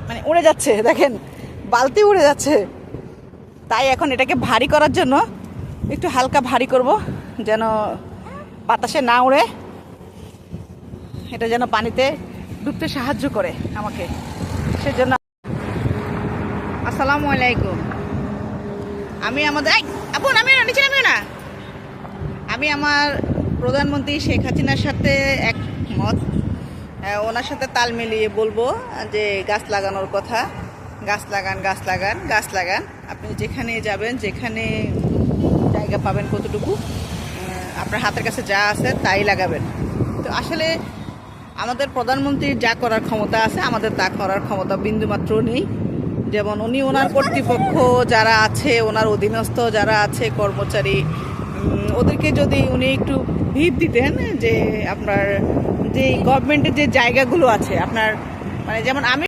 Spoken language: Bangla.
মানে উড়ে যাচ্ছে, দেখেন বালতি উড়ে যাচ্ছে। তাই এখন এটাকে ভারী করার জন্য একটু হালকা ভারী করব, যেন বাতাসে না উড়ে, এটা যেন পানিতে ডুবতে সাহায্য করে আমাকে। সেজন্য আসসালামু আলাইকুম। আমি আমাদের আপন আমি নিচে নামিও না। আমি আমার প্রধানমন্ত্রী শেখ হাসিনার সাথে একমত। ওনার সাথে তাল মিলিয়ে বলবো যে গাছ লাগানোর কথা। গাছ লাগান, গাছ লাগান, গাছ লাগান। আপনি যেখানে যাবেন, যেখানে জায়গা পাবেন, কতটুকু আপনার হাতের কাছে যা আছে তাই লাগাবেন। তো আসলে আমাদের প্রধানমন্ত্রীর যা করার ক্ষমতা আছে, আমাদের তা করার ক্ষমতা বিন্দুমাত্র নেই। যেমন উনি ওনার কর্তৃপক্ষ যারা আছে, ওনার অধীনস্থ যারা আছে কর্মচারী, ওদেরকে যদি উনি একটু ভিত দিতেন যে আপনার যে গভর্নমেন্টের যে জায়গাগুলো আছে আপনার, মানে যেমন আমি